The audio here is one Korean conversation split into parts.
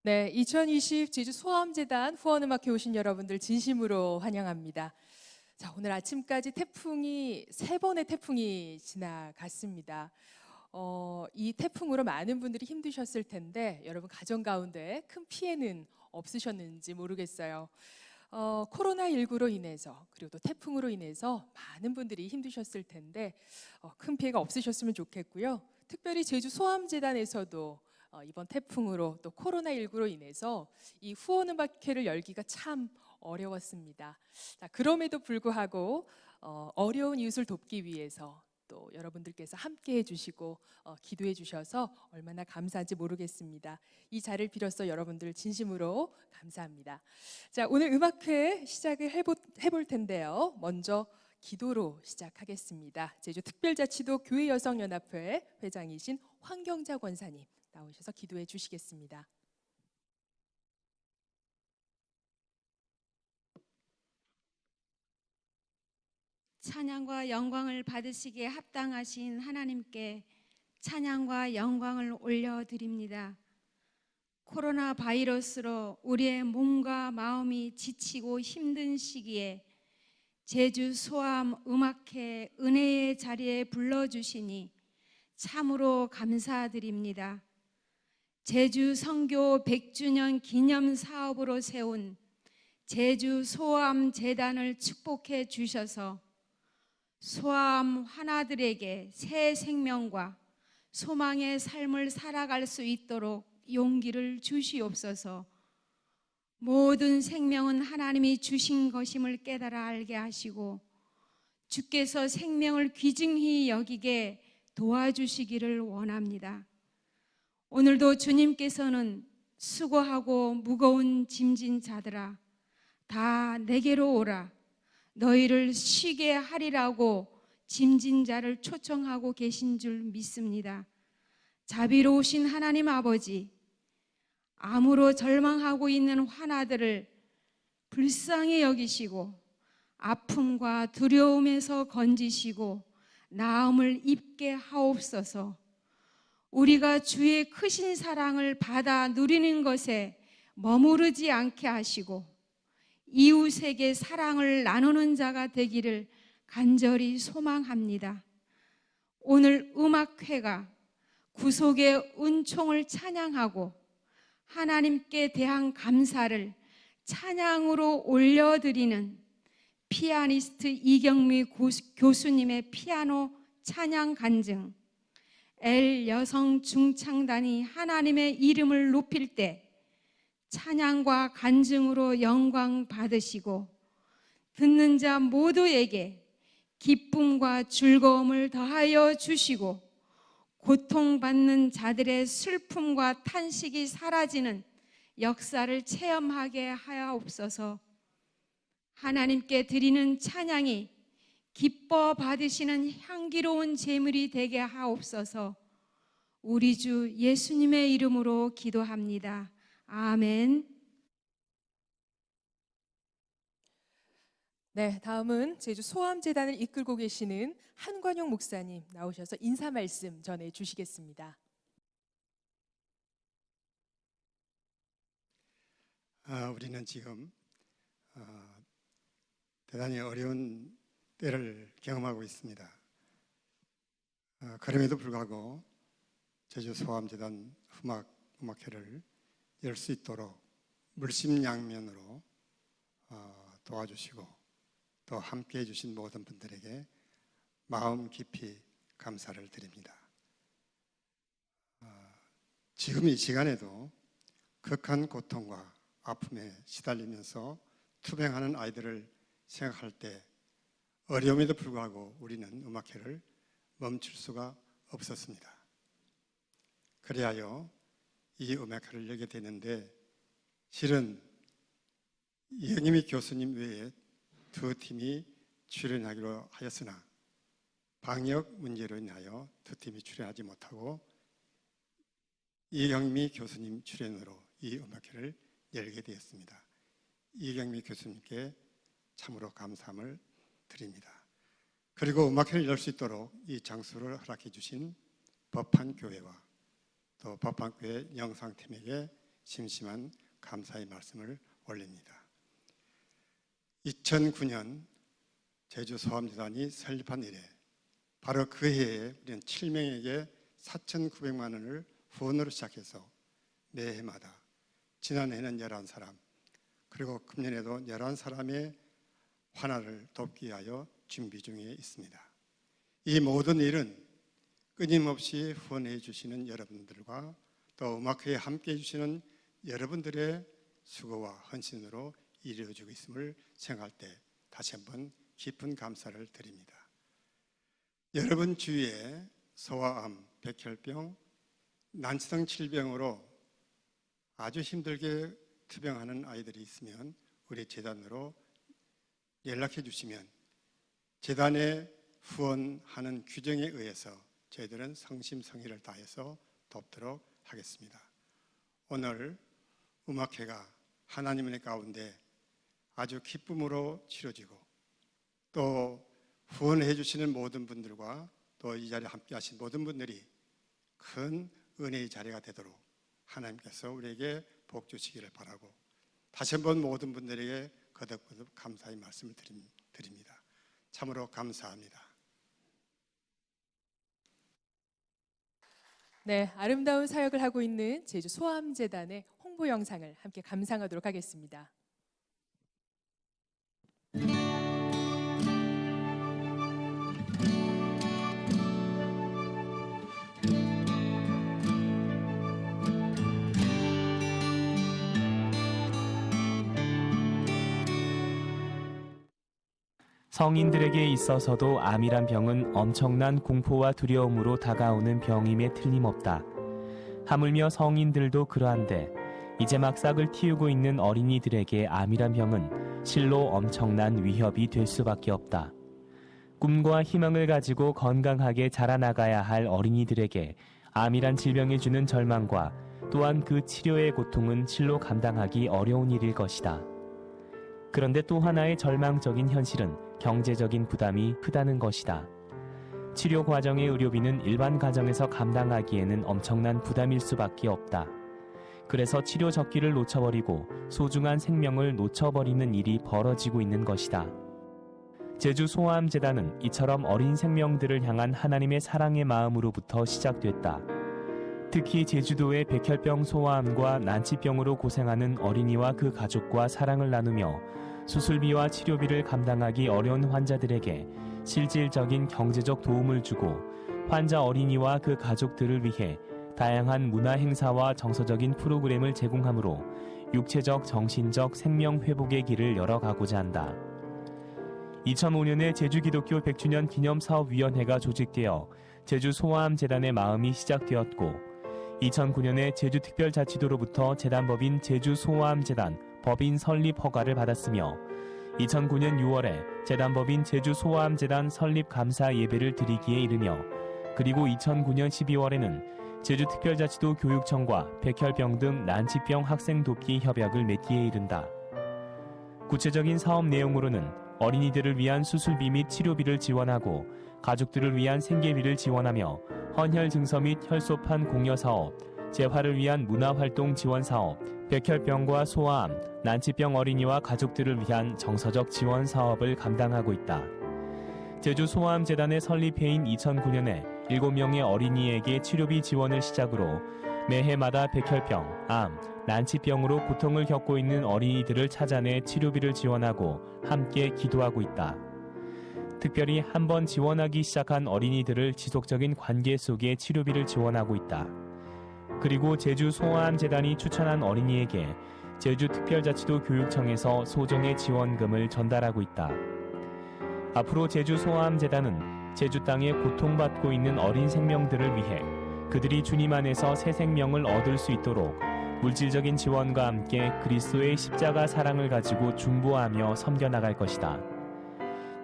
네, 2020 제주 소아암재단 후원음악회 오신 여러분들 진심으로 환영합니다. 자, 오늘 아침까지 세 번의 태풍이 지나갔습니다. 이 태풍으로 많은 분들이 힘드셨을 텐데 여러분 가정 가운데 큰 피해는 없으셨는지 모르겠어요. 코로나19로 인해서 그리고 또 태풍으로 인해서 많은 분들이 힘드셨을 텐데 큰 피해가 없으셨으면 좋겠고요. 특별히 제주 소아암재단에서도 이번 태풍으로 또 코로나19로 인해서 이 후원음악회를 열기가 참 어려웠습니다. 자, 그럼에도 불구하고 어려운 이웃을 돕기 위해서 또 여러분들께서 함께 해주시고 기도해 주셔서 얼마나 감사한지 모르겠습니다. 이 자리를 빌어서 여러분들 진심으로 감사합니다. 자, 오늘 음악회 시작을 해볼 텐데요. 먼저 기도로 시작하겠습니다. 제주특별자치도 교회여성연합회 회장이신 황경자 권사님 나오셔서 기도해 주시겠습니다. 찬양과 영광을 받으시기에 합당하신 하나님께 찬양과 영광을 올려드립니다. 코로나 바이러스로 우리의 몸과 마음이 지치고 힘든 시기에 제주 소아암 음악회 은혜의 자리에 불러주시니 참으로 감사드립니다. 제주 선교 100주년 기념 사업으로 세운 제주 소아암 재단을 축복해 주셔서 소아암 환아들에게 새 생명과 소망의 삶을 살아갈 수 있도록 용기를 주시옵소서. 모든 생명은 하나님이 주신 것임을 깨달아 알게 하시고 주께서 생명을 귀중히 여기게 도와주시기를 원합니다. 오늘도 주님께서는 수고하고 무거운 짐진 자들아 다 내게로 오라 너희를 쉬게 하리라고 짐진 자를 초청하고 계신 줄 믿습니다. 자비로우신 하나님 아버지, 암으로 절망하고 있는 환아들을 불쌍히 여기시고 아픔과 두려움에서 건지시고 나음을 입게 하옵소서. 우리가 주의 크신 사랑을 받아 누리는 것에 머무르지 않게 하시고 이웃에게 사랑을 나누는 자가 되기를 간절히 소망합니다. 오늘 음악회가 구속의 은총을 찬양하고 하나님께 대한 감사를 찬양으로 올려드리는 피아니스트 이경미 교수님의 피아노 찬양 간증, L 여성 중창단이 하나님의 이름을 높일 때 찬양과 간증으로 영광 받으시고 듣는 자 모두에게 기쁨과 즐거움을 더하여 주시고 고통받는 자들의 슬픔과 탄식이 사라지는 역사를 체험하게 하옵소서. 하나님께 드리는 찬양이 기뻐 받으시는 향기로운 제물이 되게 하옵소서. 우리 주 예수님의 이름으로 기도합니다. 아멘. 네, 다음은 제주 소아암재단을 이끌고 계시는 한관용 목사님 나오셔서 인사 말씀 전해 주시겠습니다. 우리는 지금 대단히 어려운 때를 경험하고 있습니다. 그럼에도 불구하고 제주 소아암재단 음악회를 열 수 있도록 물심양면으로 도와주시고 또 함께해 주신 모든 분들에게 마음 깊이 감사를 드립니다. 지금 이 시간에도 극한 고통과 아픔에 시달리면서 투병하는 아이들을 생각할 때 어려움에도 불구하고 우리는 음악회를 멈출 수가 없었습니다. 그리하여 이 음악회를 열게 되는데 실은 이영미 교수님 외에 두 팀이 출연하기로 하였으나 방역 문제로 인하여 두 팀이 출연하지 못하고 이경미 교수님 출연으로 이 음악회를 열게 되었습니다. 이경미 교수님께 참으로 감사함을 드립니다. 그리고 음악회를 열 수 있도록 이 장소를 허락해 주신 법한교회와 또 법한교회 영상팀에게 심심한 감사의 말씀을 올립니다. 2009년 제주 소아암재단이 설립한 이래 바로 그 해에 우리는 7명에게 4,900만 원을 후원으로 시작해서 매해마다 지난해는 11사람 그리고 금년에도 11사람의 환화를 돕기 위하여 준비 중에 있습니다. 이 모든 일은 끊임없이 후원해 주시는 여러분들과 또 음악회에 함께 해주시는 여러분들의 수고와 헌신으로 이루어지고 있음을 생각할 때 다시 한번 깊은 감사를 드립니다. 여러분 주위에 소아암, 백혈병, 난치성 질병으로 아주 힘들게 투병하는 아이들이 있으면 우리 재단으로 연락해 주시면 재단에 후원하는 규정에 의해서 저희들은 성심성의를 다해서 돕도록 하겠습니다. 오늘 음악회가 하나님의 가운데 아주 기쁨으로 치러지고 또 후원해 주시는 모든 분들과 또 이 자리에 함께 하신 모든 분들이 큰 은혜의 자리가 되도록 하나님께서 우리에게 복 주시기를 바라고 다시 한번 모든 분들에게 거듭거듭 감사의 말씀을 드립니다. 참으로 감사합니다. 네, 아름다운 사역을 하고 있는 제주 소아암재단의 홍보 영상을 함께 감상하도록 하겠습니다. 성인들에게 있어서도 암이란 병은 엄청난 공포와 두려움으로 다가오는 병임에 틀림없다. 하물며 성인들도 그러한데 이제 막 싹을 틔우고 있는 어린이들에게 암이란 병은 실로 엄청난 위협이 될 수밖에 없다. 꿈과 희망을 가지고 건강하게 자라나가야 할 어린이들에게 암이란 질병이 주는 절망과 또한 그 치료의 고통은 실로 감당하기 어려운 일일 것이다. 그런데 또 하나의 절망적인 현실은 경제적인 부담이 크다는 것이다. 치료 과정의 의료비는 일반 가정에서 감당하기에는 엄청난 부담일 수밖에 없다. 그래서 치료 적기를 놓쳐버리고 소중한 생명을 놓쳐버리는 일이 벌어지고 있는 것이다. 제주 소아암재단은 이처럼 어린 생명들을 향한 하나님의 사랑의 마음으로부터 시작됐다. 특히 제주도의 백혈병, 소아암과 난치병으로 고생하는 어린이와 그 가족과 사랑을 나누며 수술비와 치료비를 감당하기 어려운 환자들에게 실질적인 경제적 도움을 주고 환자 어린이와 그 가족들을 위해 다양한 문화 행사와 정서적인 프로그램을 제공하므로 육체적, 정신적 생명 회복의 길을 열어가고자 한다. 2005년에 제주기독교 100주년 기념사업위원회가 조직되어 제주 소아암재단의 마음이 시작되었고 2009년에 제주특별자치도로부터 재단법인 제주소아암재단 법인 설립 허가를 받았으며 2009년 6월에 재단법인 제주소아암재단 설립 감사 예배를 드리기에 이르며 그리고 2009년 12월에는 제주특별자치도 교육청과 백혈병 등 난치병 학생 돕기 협약을 맺기에 이른다. 구체적인 사업 내용으로는 어린이들을 위한 수술비 및 치료비를 지원하고 가족들을 위한 생계비를 지원하며 헌혈 증서 및 혈소판 공여 사업, 재활을 위한 문화활동 지원 사업, 백혈병과 소아암, 난치병 어린이와 가족들을 위한 정서적 지원 사업을 감당하고 있다. 제주 소아암재단의 설립해인 2009년에 7명의 어린이에게 치료비 지원을 시작으로 매해마다 백혈병, 암, 난치병으로 고통을 겪고 있는 어린이들을 찾아내 치료비를 지원하고 함께 기도하고 있다. 특별히 한번 지원하기 시작한 어린이들을 지속적인 관계 속에 치료비를 지원하고 있다. 그리고 제주 소아암재단이 추천한 어린이에게 제주특별자치도 교육청에서 소정의 지원금을 전달하고 있다. 앞으로 제주 소아암재단은 제주 땅에 고통받고 있는 어린 생명들을 위해 그들이 주님 안에서 새 생명을 얻을 수 있도록 물질적인 지원과 함께 그리스도의 십자가 사랑을 가지고 중보하며 섬겨나갈 것이다.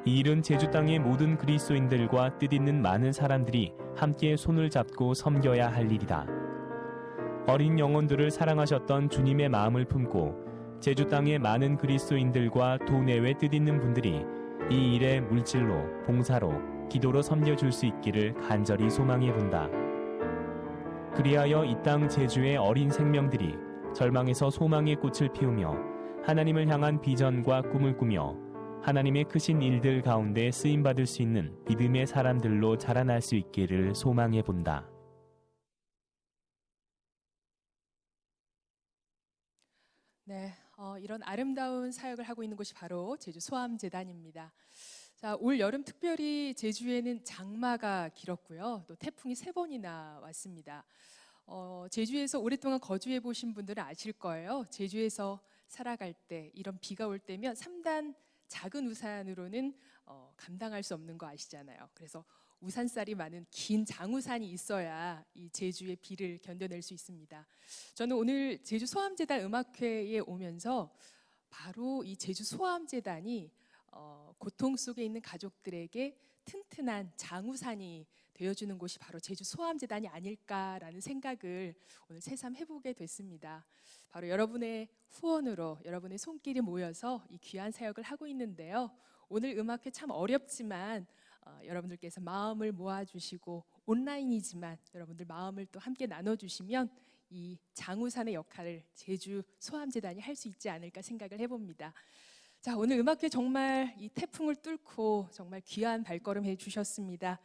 이 일은 제주 땅의 모든 그리스도인들과 뜻있는 많은 사람들이 함께 손을 잡고 섬겨야 할 일이다. 어린 영혼들을 사랑하셨던 주님의 마음을 품고 제주 땅의 많은 그리스도인들과 도내외 뜻있는 분들이 이 일에 물질로, 봉사로, 기도로 섬겨줄 수 있기를 간절히 소망해 본다. 그리하여 이 땅 제주의 어린 생명들이 절망에서 소망의 꽃을 피우며 하나님을 향한 비전과 꿈을 꾸며 하나님의 크신 일들 가운데 쓰임받을 수 있는 믿음의 사람들로 자라날 수 있기를 소망해 본다. 네, 이런 아름다운 사역을 하고 있는 곳이 바로 제주 소암재단입니다. 자, 올 여름 특별히 제주에는 장마가 길었고요. 또 태풍이 3번이나 왔습니다. 제주에서 오랫동안 거주해 보신 분들은 아실 거예요. 제주에서 살아갈 때 이런 비가 올 때면 3단 작은 우산으로는 감당할 수 없는 거 아시잖아요. 그래서 우산살이 많은 긴 장우산이 있어야 이 제주의 비를 견뎌낼 수 있습니다. 저는 오늘 제주 소암재단 음악회에 오면서 바로 이 제주 소암재단이 고통 속에 있는 가족들에게 튼튼한 장우산이 되어주는 곳이 바로 제주 소암재단이 아닐까라는 생각을 오늘 새삼 해보게 됐습니다. 바로 여러분의 후원으로 여러분의 손길이 모여서 이 귀한 사역을 하고 있는데요. 오늘 음악회 참 어렵지만 여러분들께서 마음을 모아주시고 온라인이지만 여러분들 마음을 또 함께 나눠주시면 이 장우산의 역할을 제주 소암재단이 할 수 있지 않을까 생각을 해봅니다. 자, 오늘 음악회 정말 이 태풍을 뚫고 정말 귀한 발걸음 해주셨습니다.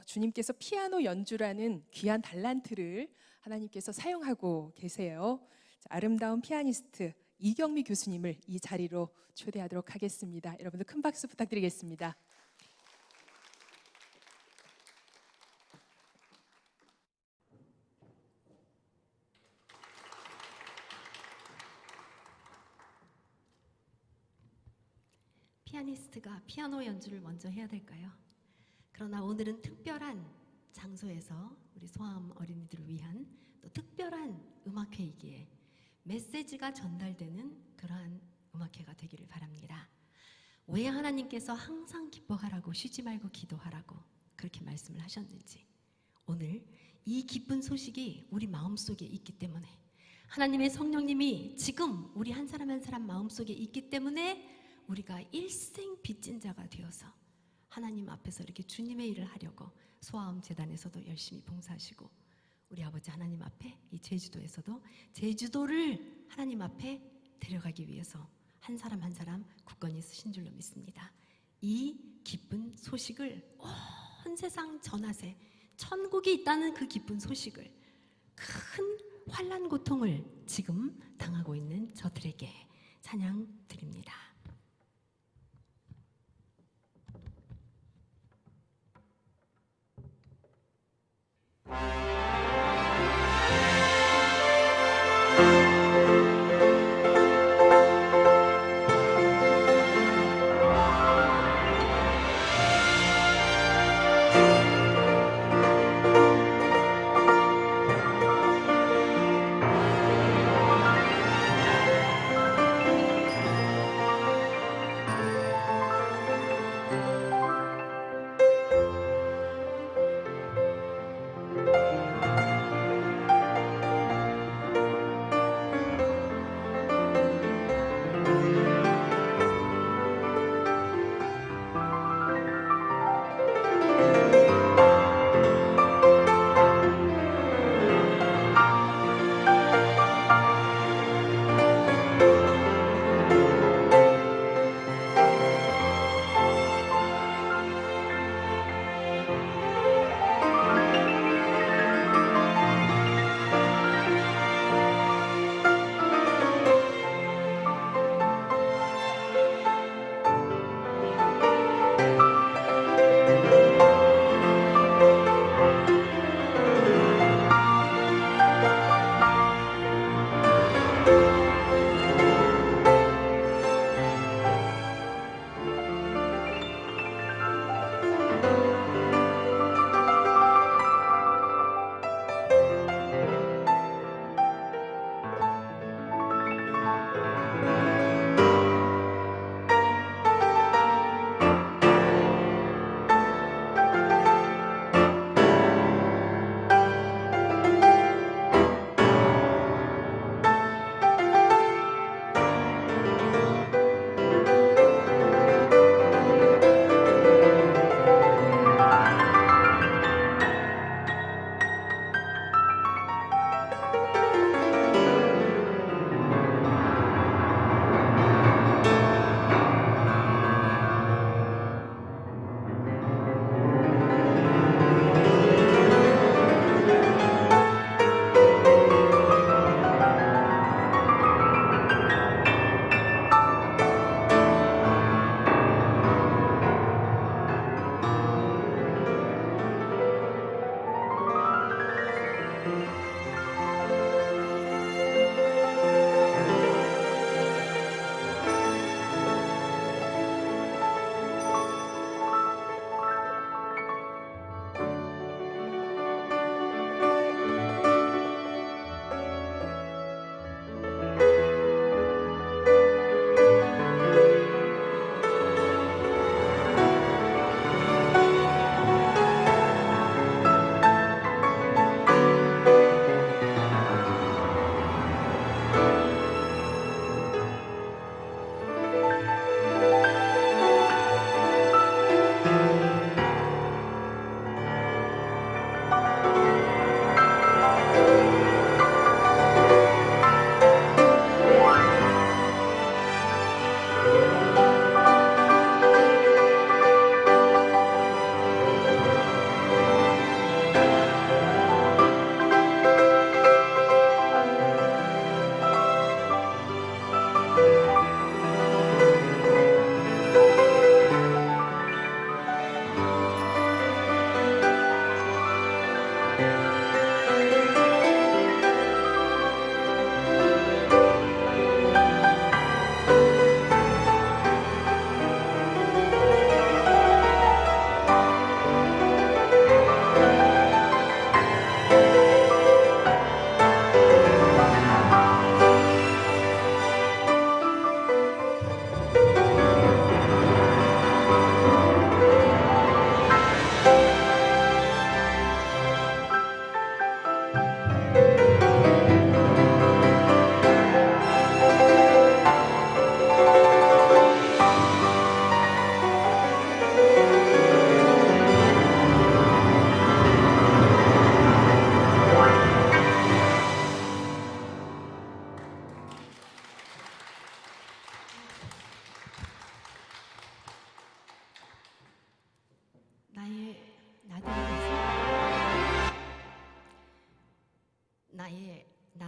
주님께서 피아노 연주라는 귀한 달란트를 하나님께서 사용하고 계세요. 자, 아름다운 피아니스트 이경미 교수님을 이 자리로 초대하도록 하겠습니다. 여러분들 큰 박수 부탁드리겠습니다. 피아니스트가 피아노 연주를 먼저 해야 될까요? 그러나 오늘은 특별한 장소에서 우리 소아암 어린이들을 위한 또 특별한 음악회이기에 메시지가 전달되는 그러한 음악회가 되기를 바랍니다. 왜 하나님께서 항상 기뻐하라고 쉬지 말고 기도하라고 그렇게 말씀을 하셨는지, 오늘 이 기쁜 소식이 우리 마음속에 있기 때문에, 하나님의 성령님이 지금 우리 한 사람 한 사람 마음속에 있기 때문에 우리가 일생 빚진 자가 되어서 하나님 앞에서 이렇게 주님의 일을 하려고 소아암 재단에서도 열심히 봉사하시고, 우리 아버지 하나님 앞에 이 제주도에서도 제주도를 하나님 앞에 데려가기 위해서 한 사람 한 사람 굳건히 쓰신 줄로 믿습니다. 이 기쁜 소식을 온 세상 전하세, 천국이 있다는 그 기쁜 소식을, 큰 환난 고통을 지금 당하고 있는 저들에게 찬양 드립니다.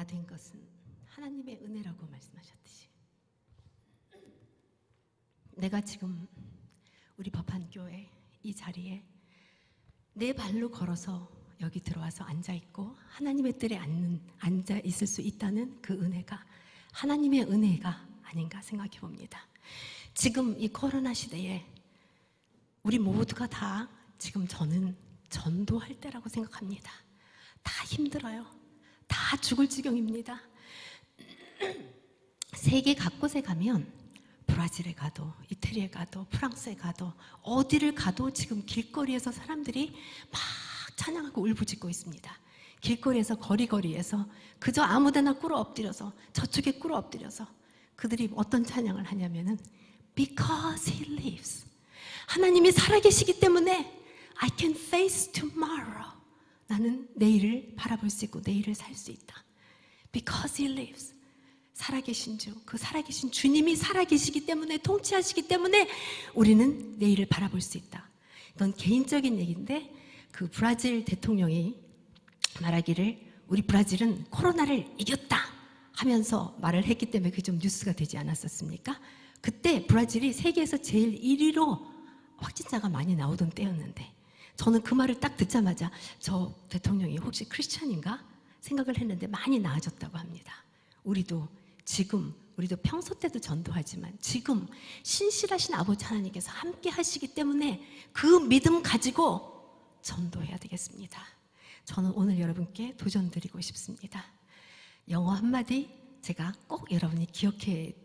된 것은 하나님의 은혜라고 말씀하셨듯이 내가 지금 우리 법한교회 이 자리에 내 발로 걸어서 여기 들어와서 앉아있고 하나님의 뜰에 앉아 있을 수 있다는 그 은혜가 하나님의 은혜가 아닌가 생각해 봅니다. 지금 이 코로나 시대에 우리 모두가 다 지금 저는 전도할 때라고 생각합니다. 다 힘들어요. 다 죽을 지경입니다. 세계 각곳에 가면 브라질에 가도 이태리에 가도 프랑스에 가도 어디를 가도 지금 길거리에서 사람들이 막 찬양하고 울부짖고 있습니다. 길거리에서 거리에서 그저 아무데나 꿇어 엎드려서 저쪽에 꿇어 엎드려서 그들이 어떤 찬양을 하냐면은 Because He lives. 하나님이 살아계시기 때문에 I can face tomorrow. 나는 내일을 바라볼 수 있고 내일을 살 수 있다. Because He lives. 살아계신 주, 그 살아계신 주님이 살아계시기 때문에 통치하시기 때문에 우리는 내일을 바라볼 수 있다. 이건 개인적인 얘기인데 그 브라질 대통령이 말하기를 우리 브라질은 코로나를 이겼다 하면서 말을 했기 때문에 그게 좀 뉴스가 되지 않았었습니까? 그때 브라질이 세계에서 제일 1위로 확진자가 많이 나오던 때였는데 저는 그 말을 딱 듣자마자 저 대통령이 혹시 크리스찬인가 생각을 했는데 많이 나아졌다고 합니다. 우리도 평소 때도 전도하지만 지금 신실하신 아버지 하나님께서 함께 하시기 때문에 그 믿음 가지고 전도해야 되겠습니다. 저는 오늘 여러분께 도전 드리고 싶습니다. 영어 한마디 제가 꼭 여러분이 기억해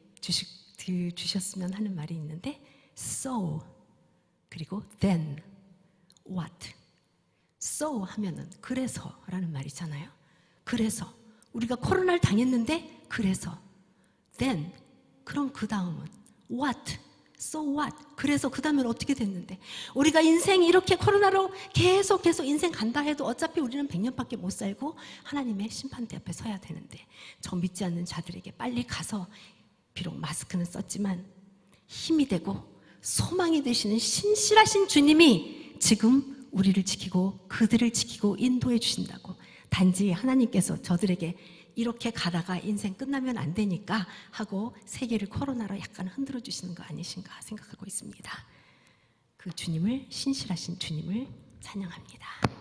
주셨으면 하는 말이 있는데 So 그리고 then what. So 하면은 그래서라는 말이잖아요. 그래서 우리가 코로나를 당했는데 그래서 then 그럼 그 다음은 what. So what. 그래서 그 다음엔 어떻게 됐는데 우리가 인생이 이렇게 코로나로 계속 인생 간다 해도 어차피 우리는 100년밖에 못 살고 하나님의 심판대 앞에 서야 되는데 저 믿지 않는 자들에게 빨리 가서 비록 마스크는 썼지만 힘이 되고 소망이 되시는 신실하신 주님이 지금 우리를 지키고 그들을 지키고 인도해 주신다고. 단지 하나님께서 저들에게 이렇게 가다가 인생 끝나면 안 되니까 하고 세계를 코로나로 약간 흔들어 주시는 거 아니신가 생각하고 있습니다. 그 주님을, 신실하신 주님을 찬양합니다.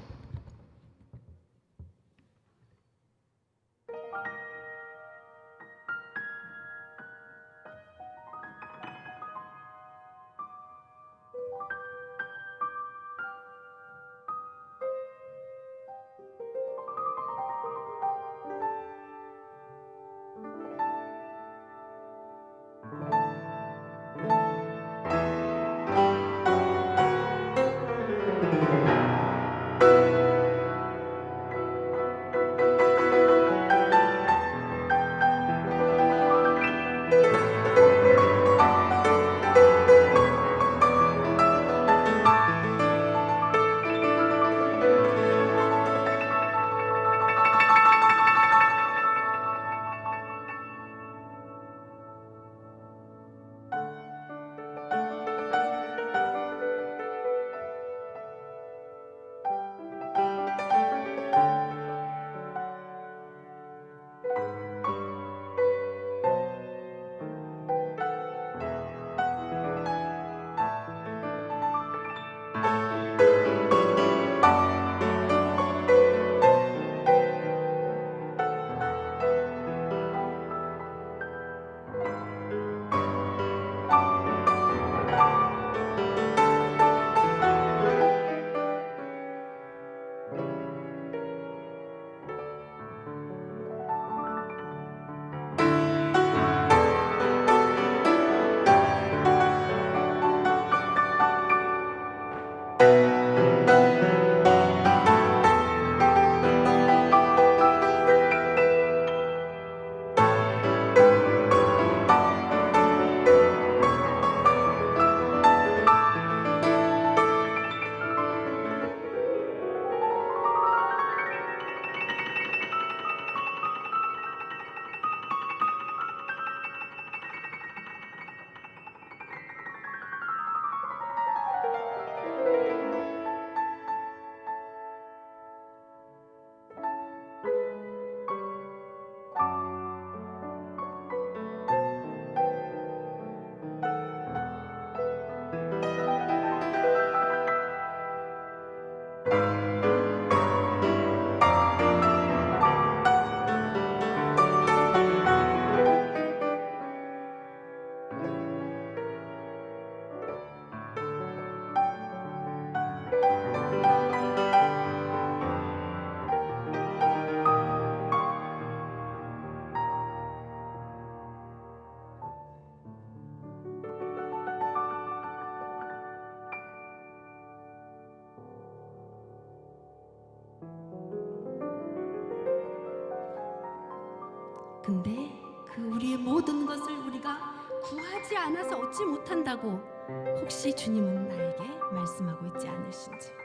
근데 그 우리의 모든 것을 우리가 구하지 않아서 얻지 못한다고 혹시 주님은 나에게 말씀하고 있지 않으신지.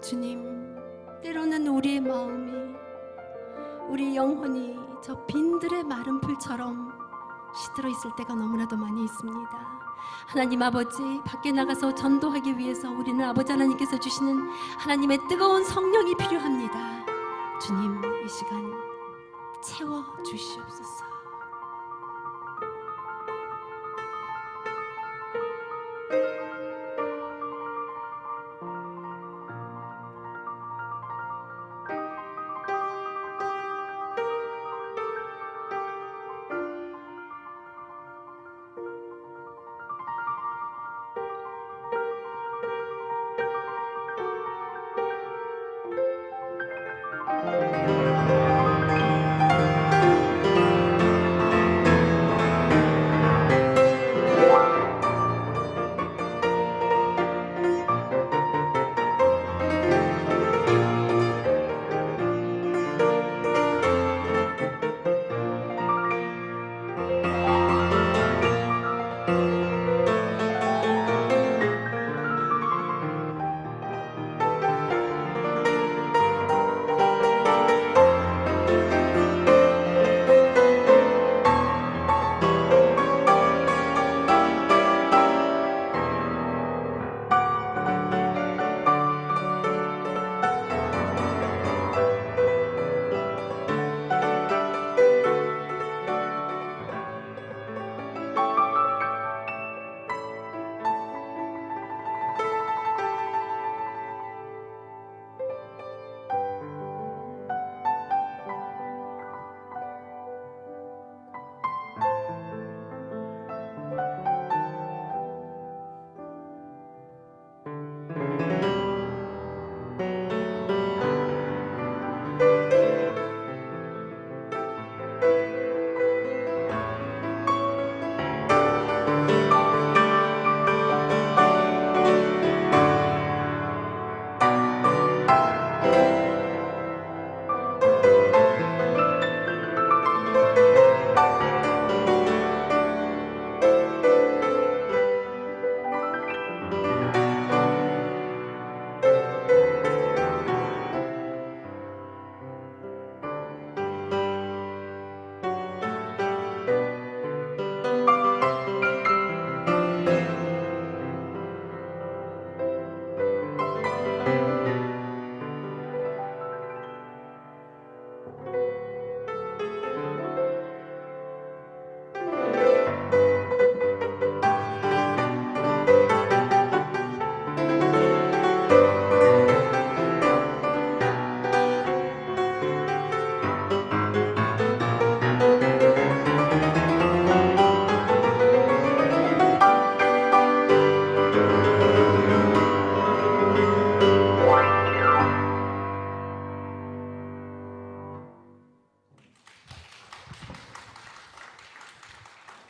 주님, 때로는 우리의 마음이, 우리 영혼이 저 빈들의 마른 풀처럼 시들어 있을 때가 너무나도 많이 있습니다. 하나님 아버지, 밖에 나가서 전도하기 위해서 우리는 아버지 하나님께서 주시는 하나님의 뜨거운 성령이 필요합니다. 주님, 이 시간 채워 주시옵소서.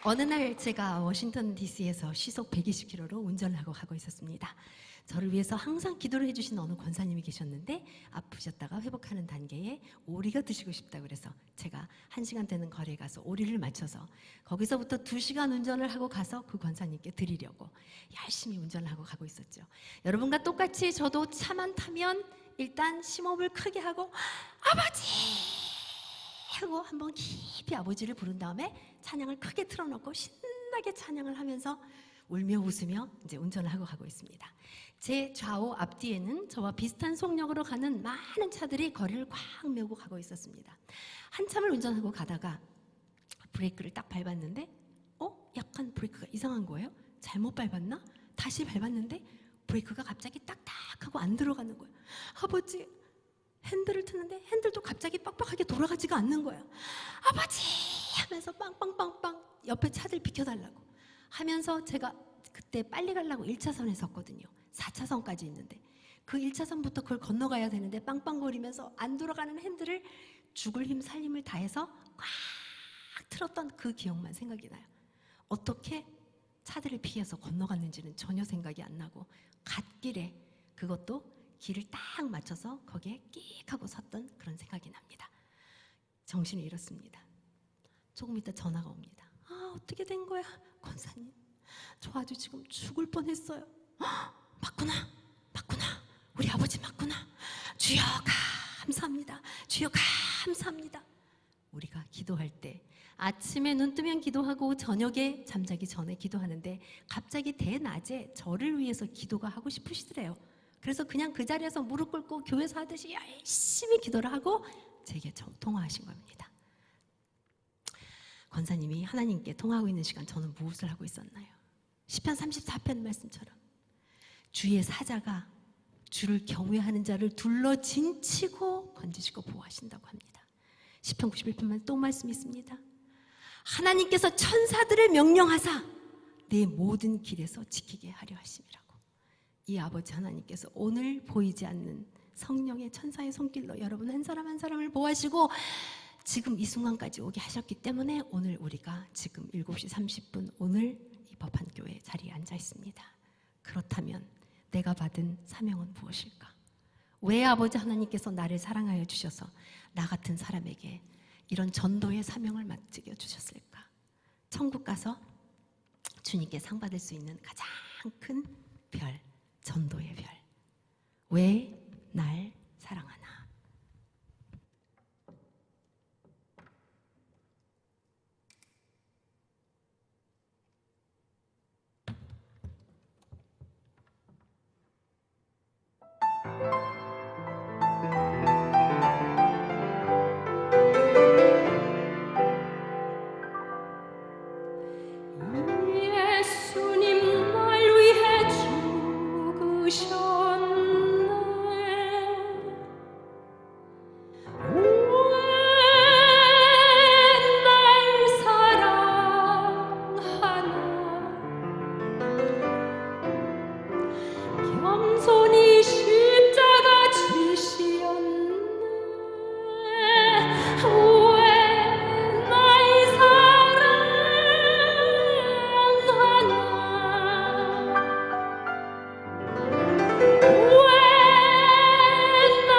어느 날 제가 워싱턴 DC에서 시속 120km로 운전을 하고 가고 있었습니다. 저를 위해서 항상 기도를 해주신 어느 권사님이 계셨는데 아프셨다가 회복하는 단계에 오리가 드시고 싶다고 그래서 제가 1시간 되는 거리에 가서 오리를 맞춰서 거기서부터 2시간 운전을 하고 가서 그 권사님께 드리려고 열심히 운전을 하고 가고 있었죠. 여러분과 똑같이 저도 차만 타면 일단 심호흡을 크게 하고 아버지! 하고 한번 깊이 아버지를 부른 다음에 찬양을 크게 틀어놓고 신나게 찬양을 하면서 울며 웃으며 이제 운전을 하고 가고 있습니다. 제 좌우 앞뒤에는 저와 비슷한 속력으로 가는 많은 차들이 거리를 꽉 메우고 가고 있었습니다. 한참을 운전하고 가다가 브레이크를 딱 밟았는데 약간 브레이크가 이상한 거예요. 잘못 밟았나? 다시 밟았는데 브레이크가 갑자기 딱딱하고 안 들어가는 거예요. 아버지, 핸들을 트는데 핸들도 갑자기 빡빡하게 돌아가지가 않는 거예요. 아버지 하면서 빵빵빵빵 옆에 차들 비켜달라고 하면서 제가 그때 빨리 가려고 1차선에 섰거든요. 4차선까지 있는데 그 1차선부터 그걸 건너가야 되는데 빵빵거리면서 안 돌아가는 핸들을 죽을 힘 살림을 다해서 꽉 틀었던 그 기억만 생각이 나요. 어떻게 차들을 피해서 건너갔는지는 전혀 생각이 안 나고 갓길에 그것도 길을 딱 맞춰서 거기에 끽 하고 섰던 그런 생각이 납니다. 정신을 잃었습니다. 조금 있다 전화가 옵니다. 어떻게 된 거야? 권사님, 저 아주 지금 죽을 뻔했어요. 맞구나, 맞구나, 우리 아버지 맞구나. 주여 감사합니다. 주여 감사합니다. 우리가 기도할 때 아침에 눈 뜨면 기도하고 저녁에 잠자기 전에 기도하는데 갑자기 대낮에 저를 위해서 기도가 하고 싶으시더래요. 그래서 그냥 그 자리에서 무릎 꿇고 교회에서 하듯이 열심히 기도를 하고 제게 통화하신 겁니다. 권사님이 하나님께 통화하고 있는 시간 저는 무엇을 하고 있었나요? 시편 34편 말씀처럼 주의 사자가 주를 경외하는 자를 둘러 진치고 건지시고 보호하신다고 합니다. 시편 91편만 또 말씀이 있습니다. 하나님께서 천사들을 명령하사 내 모든 길에서 지키게 하려 하심이라고. 이 아버지 하나님께서 오늘 보이지 않는 성령의 천사의 손길로 여러분 한 사람 한 사람을 보호하시고 지금 이 순간까지 오게 하셨기 때문에 오늘 우리가 지금 7시 30분 오늘 이 법한교회 자리에 앉아 있습니다. 그렇다면 내가 받은 사명은 무엇일까? 왜 아버지 하나님께서 나를 사랑하여 주셔서 나 같은 사람에게 이런 전도의 사명을 맡겨 주셨을까? 천국 가서 주님께 상 받을 수 있는 가장 큰 별, 전도의 별. 왜 날 사랑하나? 예수님 날 위해 죽으셨네. 왜 날 사랑하나? 겸손히 십자가 지시었네. 왜 날 사랑하나? 왜 날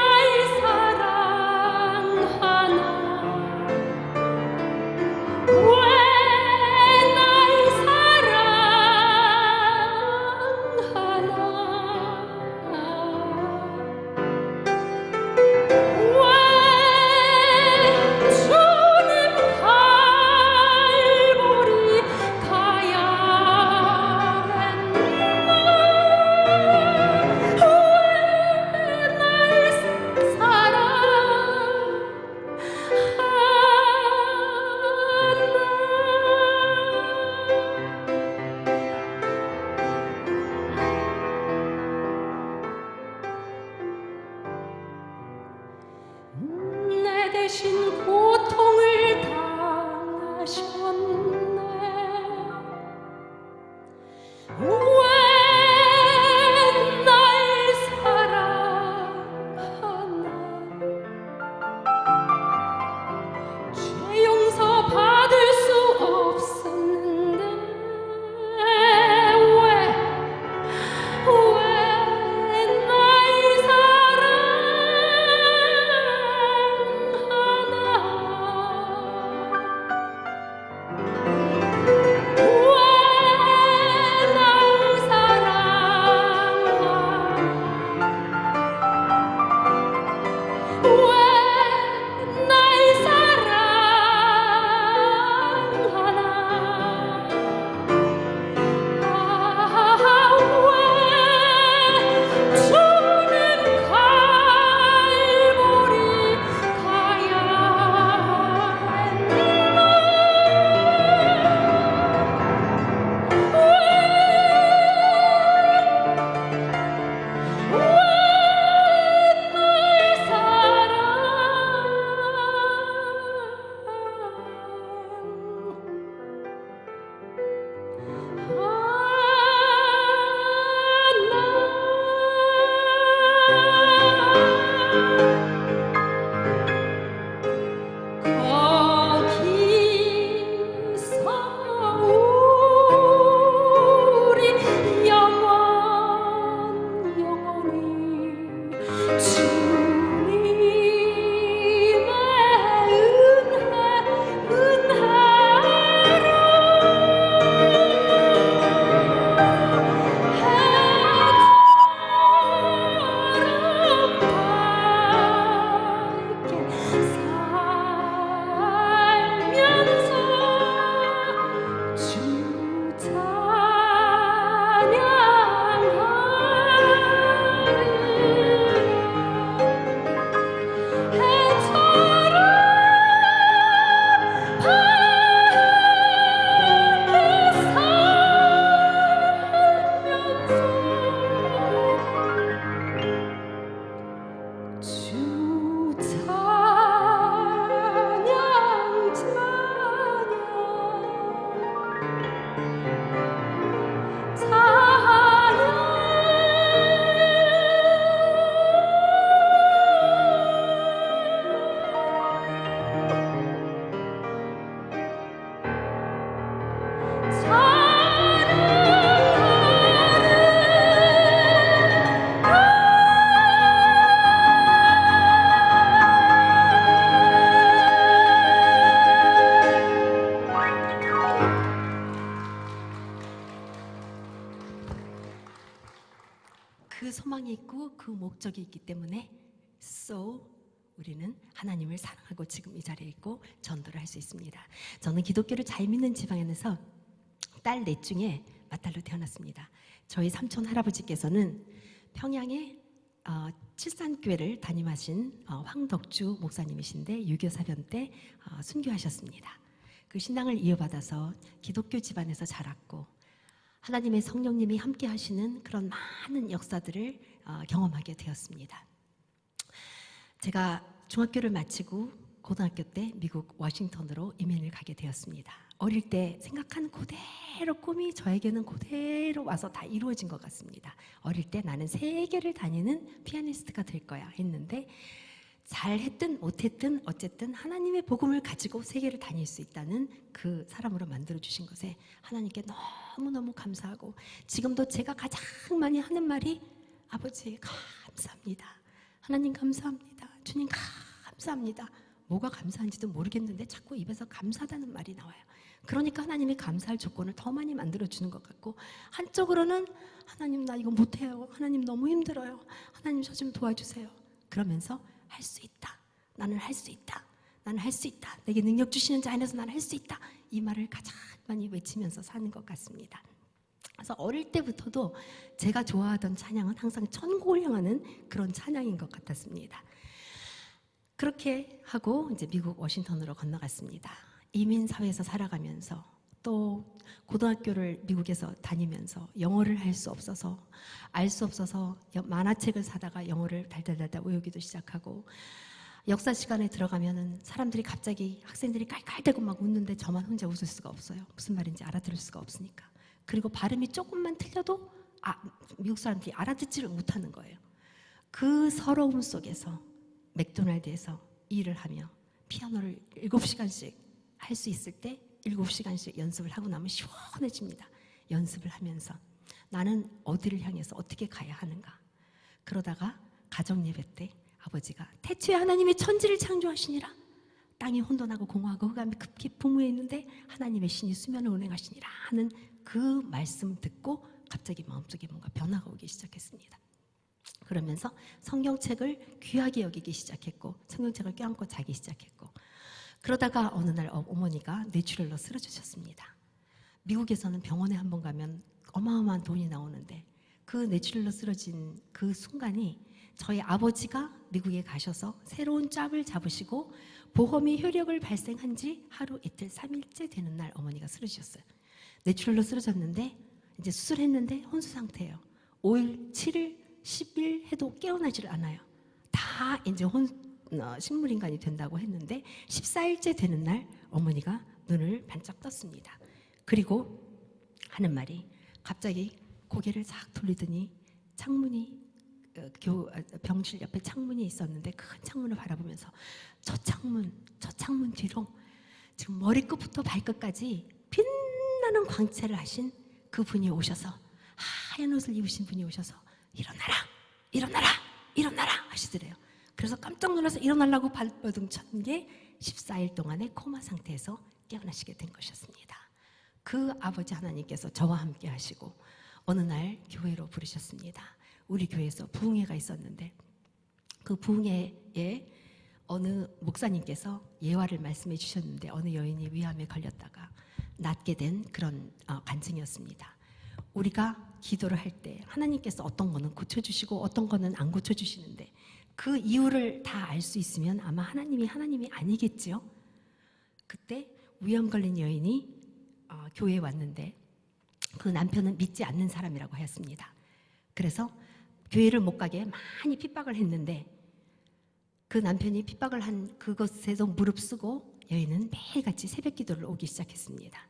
사랑하나? 왜 날 사랑하나? 왜 주님 갈보리 가야 했나? 왜 날 사랑하나? 내 대신 고통을 당하셨네. 왜 날 사랑하나? 죄 용서 받을 수 없었는데 주 찬양 그 소망이 있고 그 목적이 있기 때문에 우리는 하나님을 사랑하고 지금 이 자리에 있고 전도를 할 수 있습니다. 저는 기독교를 잘 믿는 집안에서 딸 넷 중에 맏딸로 태어났습니다. 저희 삼촌 할아버지께서는 평양에 칠산교회를 담임하신 황덕주 목사님이신데 유교 사변 때 순교하셨습니다. 그 신앙을 이어받아서 기독교 집안에서 자랐고 하나님의 성령님이 함께 하시는 그런 많은 역사들을 경험하게 되었습니다. 제가 중학교를 마치고 고등학교 때 미국 워싱턴으로 이민을 가게 되었습니다. 어릴 때 생각한 그대로 꿈이 저에게는 그대로 와서 다 이루어진 것 같습니다. 어릴 때 나는 세계를 다니는 피아니스트가 될 거야 했는데 잘했든 못했든 어쨌든 하나님의 복음을 가지고 세계를 다닐 수 있다는 그 사람으로 만들어주신 것에 하나님께 너무너무 감사하고 지금도 제가 가장 많이 하는 말이 아버지 감사합니다. 하나님 감사합니다. 주님 감사합니다. 뭐가 감사한지도 모르겠는데 자꾸 입에서 감사하다는 말이 나와요. 그러니까 하나님이 감사할 조건을 더 많이 만들어주는 것 같고 한쪽으로는 하나님 나 이거 못해요. 하나님 너무 힘들어요. 하나님 저 좀 도와주세요. 그러면서 할 수 있다. 나는 할 수 있다. 나는 할 수 있다. 내게 능력 주시는 자 안에서 나는 할 수 있다. 이 말을 가장 많이 외치면서 사는 것 같습니다. 그래서 어릴 때부터도 제가 좋아하던 찬양은 항상 천국을 향하는 그런 찬양인 것 같았습니다. 그렇게 하고 이제 미국 워싱턴으로 건너갔습니다. 이민 사회에서 살아가면서 또 고등학교를 미국에서 다니면서 영어를 할 수 없어서 알 수 없어서 만화책을 사다가 영어를 달달달달 외우기도 시작하고 역사 시간에 들어가면은 사람들이 갑자기 학생들이 깔깔대고 막 웃는데 저만 혼자 웃을 수가 없어요. 무슨 말인지 알아들을 수가 없으니까. 그리고 발음이 조금만 틀려도 미국 사람들이 알아듣지를 못하는 거예요. 그 서러움 속에서 맥도날드에서 일을 하며 피아노를 7시간씩 할 수 있을 때 7시간씩 연습을 하고 나면 시원해집니다. 연습을 하면서 나는 어디를 향해서 어떻게 가야 하는가. 그러다가 가정예배 때 아버지가 태초에 하나님이 천지를 창조하시니라 땅이 혼돈하고 공허하고 흑암이 급히 부무에 있는데 하나님의 신이 수면을 운행하시니라 하는 그 말씀 듣고 갑자기 마음속에 뭔가 변화가 오기 시작했습니다. 그러면서 성경책을 귀하게 여기기 시작했고 성경책을 껴안고 자기 시작했고 그러다가 어느 날 어머니가 뇌출혈로 쓰러지셨습니다. 미국에서는 병원에 한번 가면 어마어마한 돈이 나오는데 그 뇌출혈로 쓰러진 그 순간이 저희 아버지가 미국에 가셔서 새로운 짭을 잡으시고 보험이 효력을 발생한 지 하루 이틀 3일째 되는 날 어머니가 쓰러지셨어요. 뇌출혈로 쓰러졌는데 이제 수술했는데 혼수 상태예요. 5일, 7일, 10일 해도 깨어나지를 않아요. 다 이제 식물인간이 된다고 했는데 14일째 되는 날 어머니가 눈을 반짝 떴습니다. 그리고 하는 말이 갑자기 고개를 싹 돌리더니 창문이 병실 옆에 창문이 있었는데 큰 창문을 바라보면서 저 창문 뒤로 지금 머리끝부터 발끝까지 빛나는 광채를 하신 그 분이 오셔서 하얀 옷을 입으신 분이 오셔서 일어나라 일어나라 일어나라 하시더래요. 그래서 깜짝 놀라서 일어나려고 발버둥 쳤는 게 14일 동안의 코마 상태에서 깨어나시게 된 것이었습니다. 그 아버지 하나님께서 저와 함께 하시고 어느 날 교회로 부르셨습니다. 우리 교회에서 부흥회가 있었는데 그 부흥회에 어느 목사님께서 예화를 말씀해 주셨는데 어느 여인이 위암에 걸렸다가 낫게 된 그런 간증이었습니다. 우리가 기도를 할 때 하나님께서 어떤 거는 고쳐주시고 어떤 거는 안 고쳐주시는데 그 이유를 다 알 수 있으면 아마 하나님이 아니겠지요. 그때 위암 걸린 여인이 교회에 왔는데 그 남편은 믿지 않는 사람이라고 하였습니다. 그래서 교회를 못 가게 많이 핍박을 했는데 그 남편이 핍박을 한 그것에서 무릅쓰고 여인은 매일같이 새벽 기도를 오기 시작했습니다.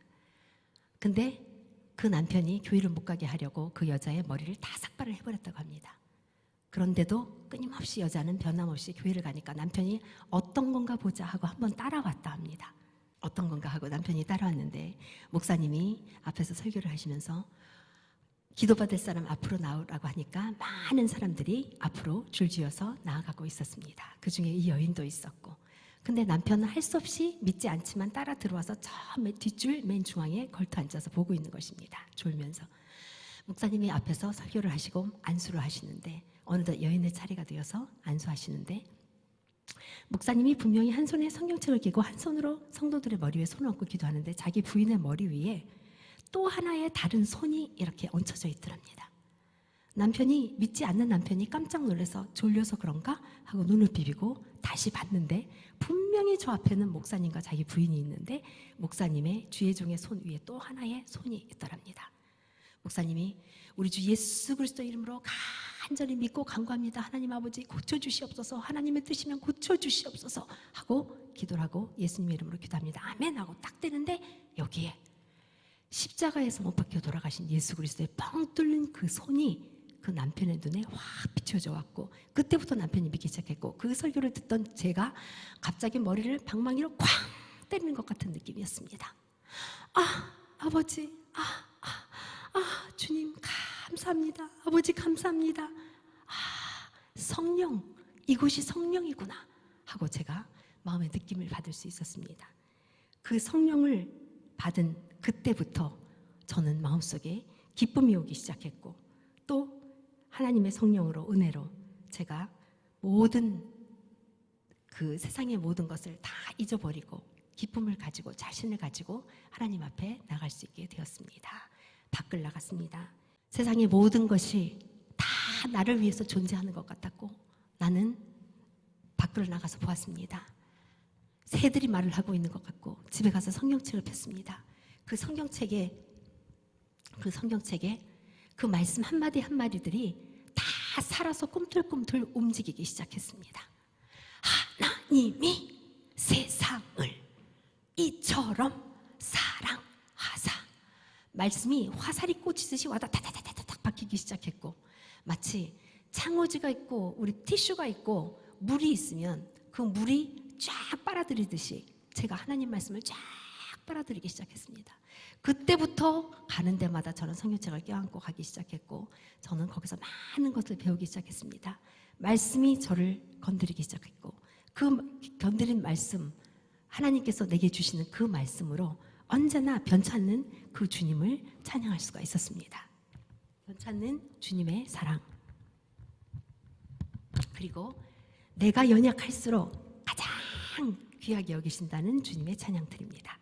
근데 그 남편이 교회를 못 가게 하려고 그 여자의 머리를 다 삭발을 해버렸다고 합니다. 그런데도 끊임없이 여자는 변함없이 교회를 가니까 남편이 어떤 건가 보자 하고 한번 따라왔다 합니다. 어떤 건가 하고 남편이 따라왔는데 목사님이 앞에서 설교를 하시면서 기도받을 사람 앞으로 나오라고 하니까 많은 사람들이 앞으로 줄지어서 나아가고 있었습니다. 그 중에 이 여인도 있었고, 근데 남편은 할 수 없이 믿지 않지만 따라 들어와서 저 뒷줄 맨 중앙에 걸터 앉아서 보고 있는 것입니다. 졸면서. 목사님이 앞에서 설교를 하시고 안수를 하시는데 어느덧 여인의 차례가 되어서 안수하시는데 목사님이 분명히 한 손에 성경책을 끼고 한 손으로 성도들의 머리 위에 손을 얹고 기도하는데 자기 부인의 머리 위에 또 하나의 다른 손이 이렇게 얹혀져 있더랍니다. 남편이, 믿지 않는 남편이 깜짝 놀라서 졸려서 그런가 하고 눈을 비비고 다시 봤는데 분명히 저 앞에는 목사님과 자기 부인이 있는데 목사님의 주의종의 손 위에 또 하나의 손이 있더랍니다. 목사님이 우리 주 예수 그리스도 이름으로 간절히 믿고 간구합니다. 하나님 아버지 고쳐주시옵소서. 하나님의 뜻이면 고쳐주시옵소서 하고 기도를 하고 예수님의 이름으로 기도합니다. 아멘 하고 딱 되는데 여기에 십자가에서 못 박혀 돌아가신 예수 그리스도의 뻥 뚫린 그 손이 그 남편의 눈에 확 비춰져 왔고 그때부터 남편이 믿기 시작했고 그 설교를 듣던 제가 갑자기 머리를 방망이로 쾅 때리는 것 같은 느낌이었습니다. 아버지 주님 감사합니다. 아버지 감사합니다. 성령, 이곳이 성령이구나 하고 제가 마음의 느낌을 받을 수 있었습니다. 그 성령을 받은 그때부터 저는 마음속에 기쁨이 오기 시작했고 또 하나님의 성령으로 은혜로 제가 모든 그 세상의 모든 것을 다 잊어버리고 기쁨을 가지고 자신을 가지고 하나님 앞에 나갈 수 있게 되었습니다. 밖을 나갔습니다. 세상의 모든 것이 다 나를 위해서 존재하는 것 같았고 나는 밖을 나가서 보았습니다. 새들이 말을 하고 있는 것 같고 집에 가서 성경책을 폈습니다. 그 성경책에 그 말씀 한마디 한마디들이 다 살아서 꿈틀꿈틀 움직이기 시작했습니다. 하나님이 세상을 이처럼 사랑하사 말씀이 화살이 꽂히듯이 와다다다다닥 박히기 시작했고 마치 창호지가 있고 우리 티슈가 있고 물이 있으면 그 물이 쫙 빨아들이듯이 제가 하나님 말씀을 쫙 빨아들이기 시작했습니다. 그때부터 가는 데마다 저는 성경책을 껴안고 가기 시작했고 저는 거기서 많은 것을 배우기 시작했습니다. 말씀이 저를 건드리기 시작했고 그 건드린 말씀 하나님께서 내게 주시는 그 말씀으로 언제나 변찮는 그 주님을 찬양할 수가 있었습니다. 변찮는 주님의 사랑 그리고 내가 연약할수록 가장 귀하게 여기신다는 주님의 찬양 드립니다.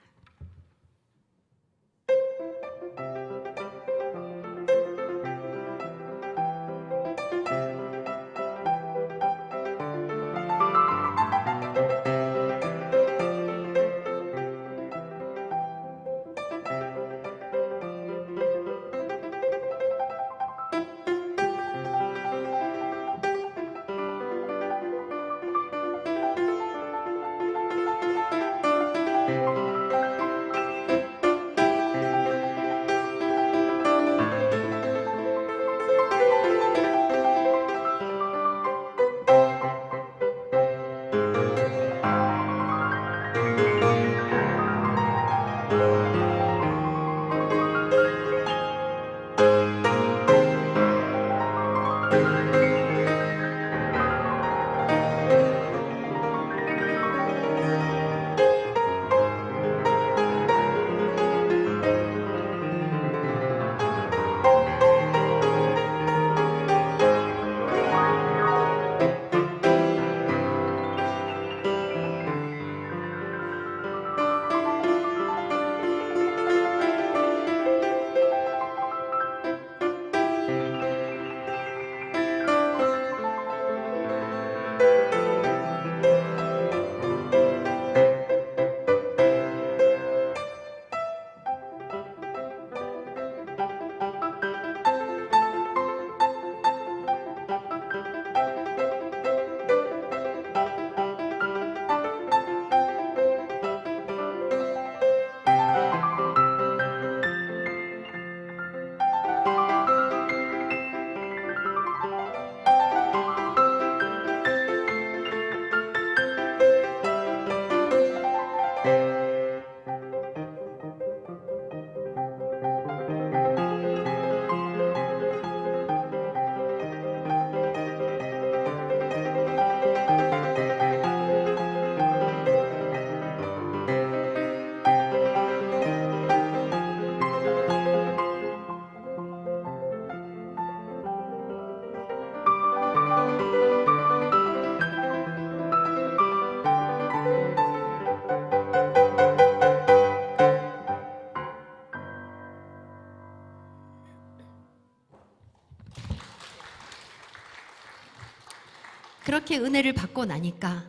그렇게 은혜를 받고 나니까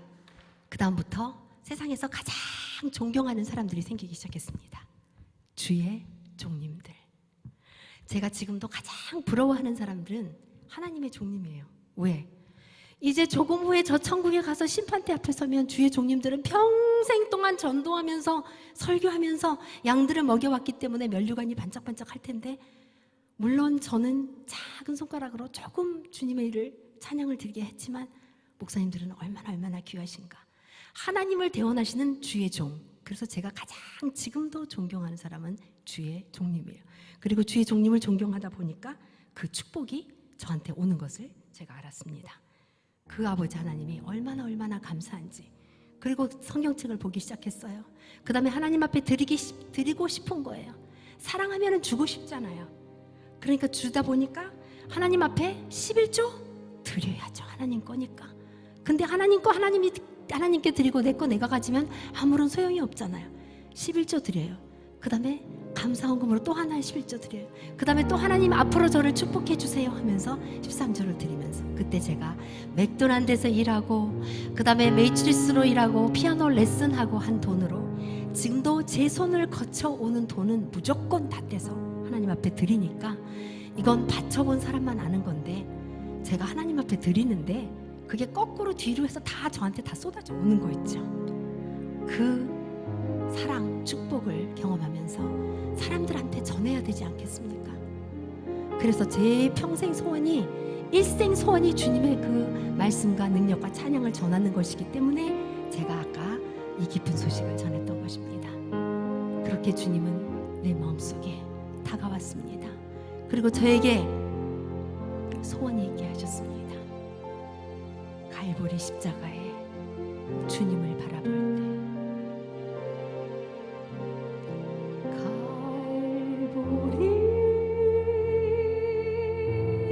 그 다음부터 세상에서 가장 존경하는 사람들이 생기기 시작했습니다. 주의 종님들. 제가 지금도 가장 부러워하는 사람들은 하나님의 종님이에요. 왜? 이제 조금 후에 저 천국에 가서 심판대 앞에 서면 주의 종님들은 평생 동안 전도하면서 설교하면서 양들을 먹여왔기 때문에 면류관이 반짝반짝 할 텐데, 물론 저는 작은 손가락으로 조금 주님의 일을 찬양을 드리게 했지만 목사님들은 얼마나 귀하신가. 하나님을 대원하시는 주의 종. 그래서 제가 가장 지금도 존경하는 사람은 주의 종님이에요. 그리고 주의 종님을 존경하다 보니까 그 축복이 저한테 오는 것을 제가 알았습니다. 그 아버지 하나님이 얼마나 감사한지. 그리고 성경책을 보기 시작했어요. 그 다음에 하나님 앞에 드리고 싶은 거예요. 사랑하면 주고 싶잖아요. 그러니까 주다 보니까 하나님 앞에 11조 드려야죠. 하나님 거니까. 근데 하나님 거 하나님께 드리고 내 거 내가 가지면 아무런 소용이 없잖아요. 11조 드려요. 그 다음에 감사헌금으로 또 하나의 11조 드려요. 그 다음에 또 하나님 앞으로 저를 축복해 주세요 하면서 13조를 드리면서, 그때 제가 맥도날드에서 일하고 그 다음에 메이트리스로 일하고 피아노 레슨하고 한 돈으로 지금도 제 손을 거쳐오는 돈은 무조건 다 떼서 하나님 앞에 드리니까, 이건 바쳐본 사람만 아는 건데 제가 하나님 앞에 드리는데 그게 거꾸로 뒤로 해서 다 저한테 다 쏟아져 오는 거 있죠. 그 사랑, 축복을 경험하면서 사람들한테 전해야 되지 않겠습니까? 그래서 제 평생 소원이, 일생 소원이 주님의 그 말씀과 능력과 찬양을 전하는 것이기 때문에 제가 아까 이 깊은 소식을 전했던 것입니다. 그렇게 주님은 내 마음속에 다가왔습니다. 그리고 저에게 소원이 있게 하셨습니다. 갈보리 십자가에 주님을 바라볼 때, 갈보리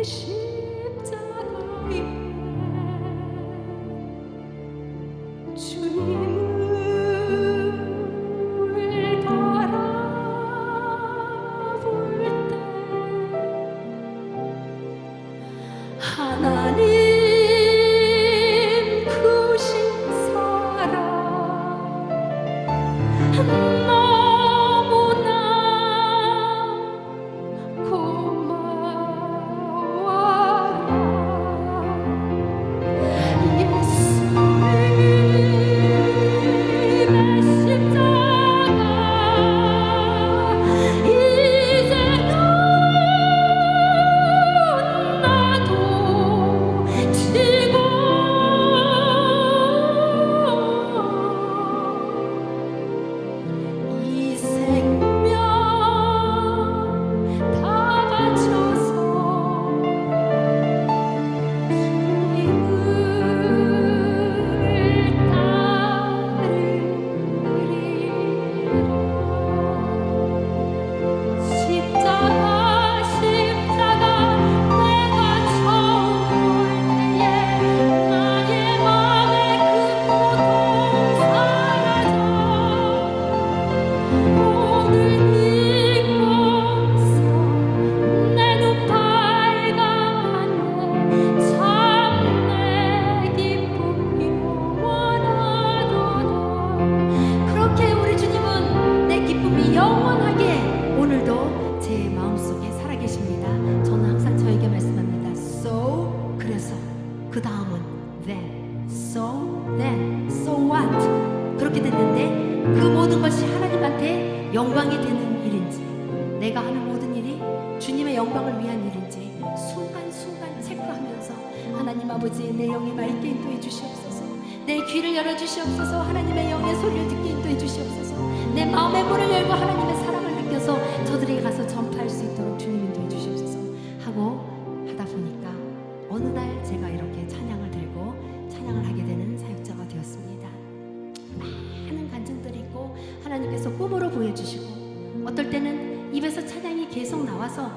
십자가에 주님을 바라볼 때 하나님 영광이 되는 일인지, 내가 하는 모든 일이 주님의 영광을 위한 일인지 순간순간 체크하면서, 하나님 아버지, 내 영이 맑게 인도해 주시옵소서. 내 귀를 열어주시옵소서. 하나님의 영의 소리를 듣게 인도해 주시옵소서. 내 마음의 문을 열고 하나님의 사랑을 느껴서 저들에게 가서 전파할 수 있도록 주님 인도해 주시옵소서 하고 하다 보니까 어느 날 제가 이렇게 찬양을 들고 찬양을 하게 되는 사역자가 되었습니다. 많은 간증들이 있고 하나님께서 꿈으로 보여주시고, 어떨 때는 입에서 찬양이 계속 나와서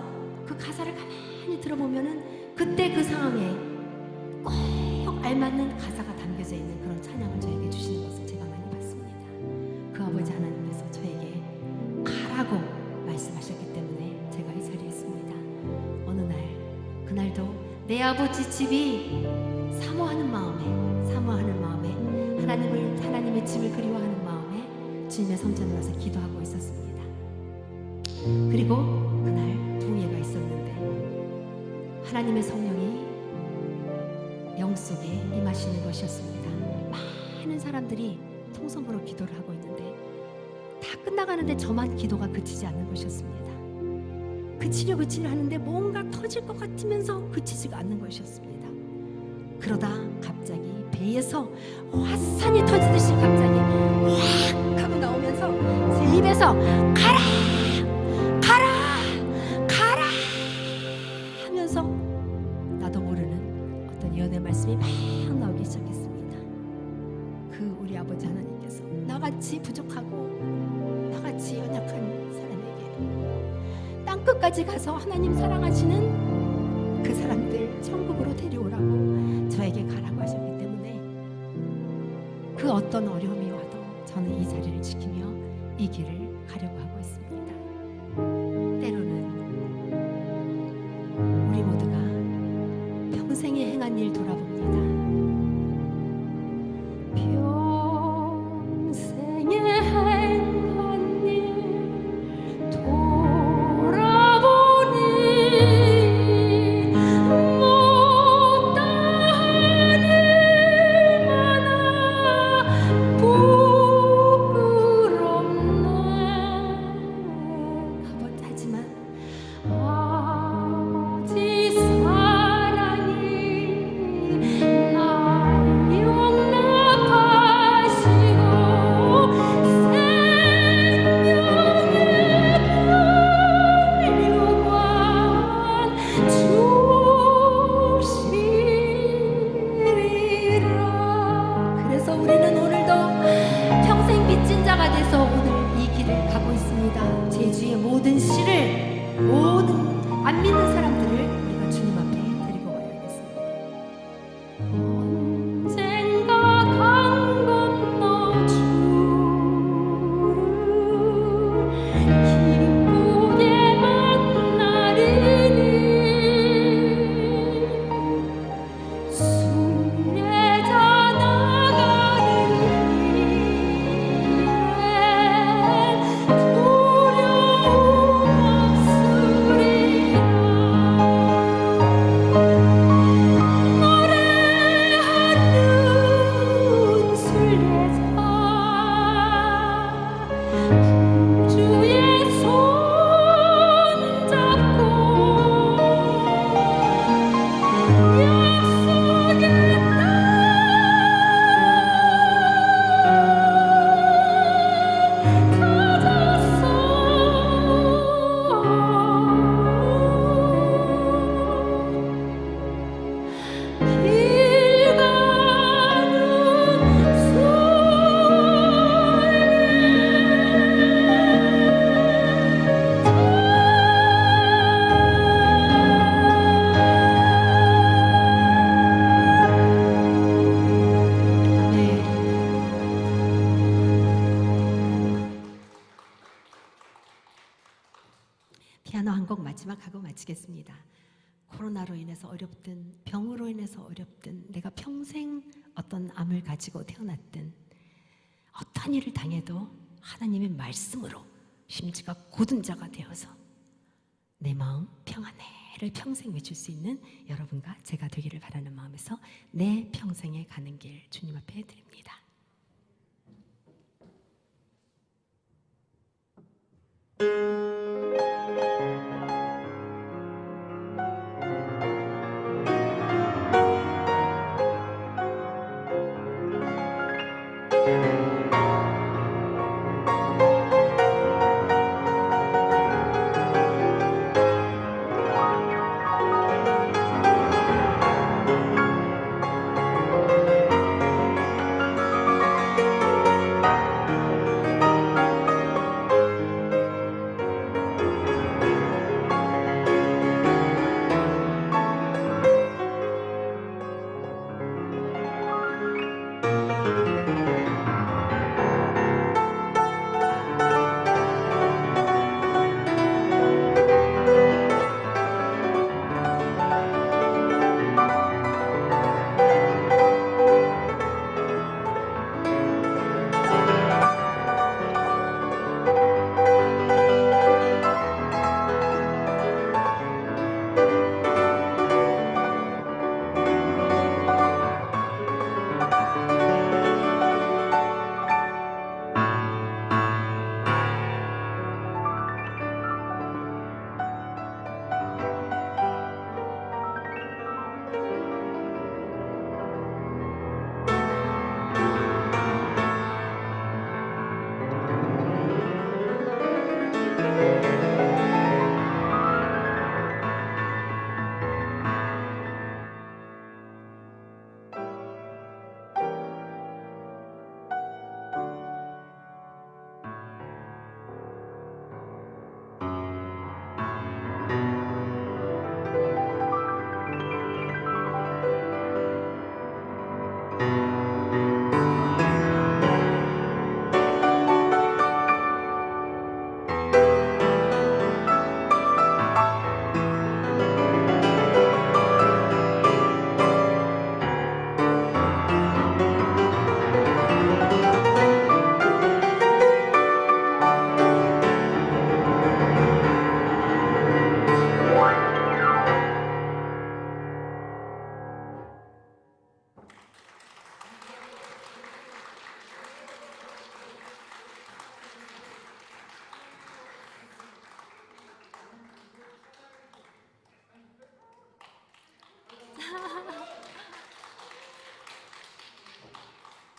그 가사를 가만히 들어보면은 그때 그 상황에 꼭 알맞는 가사가 담겨져 있는 그런 찬양을 저에게 주시는 것을 제가 많이 봤습니다. 그 아버지 하나님께서 저에게 가라고 말씀하셨기 때문에 제가 이 자리에 있습니다. 어느 날, 그날도 내 아버지 집이 사모하는 마음에 하나님의 집을 그리워하는 마음에 주님의 성전에 와서 기도하고 있었습니다. 그리고 그날 동해가 있었는데 하나님의 성령이 영 속에 임하시는 것이었습니다. 많은 사람들이 통성으로 기도를 하고 있는데 다 끝나가는데 저만 기도가 그치지 않는 것이었습니다. 그치려 하는데 뭔가 터질 것 같으면서 그치지가 않는 것이었습니다. 그러다 갑자기 배에서 화산이 터지듯이 갑자기 확 하고 나오면서 제 입에서 가라 하면서 나도 모르는 어떤 예언의 말씀이 막 나오기 시작했습니다. 그 우리 아버지 하나님께서 나같이 부족하고 나같이 연약한 사람에게 땅끝까지 가서 하나님 사랑하시는 그 사람들 천국으로 데려오라고 저에게 가라고 하셨기 때문에 그 어떤 어려움이 와도 저는 이 자리를 지키며 이 길을 가려고 하고 있습니다. 때로는 우리 모두가 평생에 행한 일 돌아봅니다. 평생에 행한 일 돌아보니 못다할 일마나 부끄럽네. 하지만 아버지 사랑이 날 용납하시고 생명의 혈관 주시리라. 그래서 우리는 오늘도 평생 빚진 자가 돼서 오늘 이 길을 가고 있습니다. 제주의 모든 씨를, 모든 안 믿는 사람들을 우리가 주님 앞에 데리고 와야겠습니다. 언젠가 강 건너 주를 기쁘게 만나리니 순례자 나가는 길에 두려움 없으리라. 노래하는 순례자 구주의 손 잡고 약속의 땅 찾았어. 길 가는 네. 피아노 한 곡 마지막 하고 마치겠습니다. 코로나로 인해서 어렵든 병으로 인해서 어렵든 내가 평생 어떤 암을 가지고 태어났든 어떤 일을 당해도 하나님의 말씀으로 심지가 굳은 자가 되어서 내 마음 평안해를 평생 외칠 수 있는 여러분과 제가 되기를 바라는 마음에서 내 평생에 가는 길 주님 앞에 드립니다.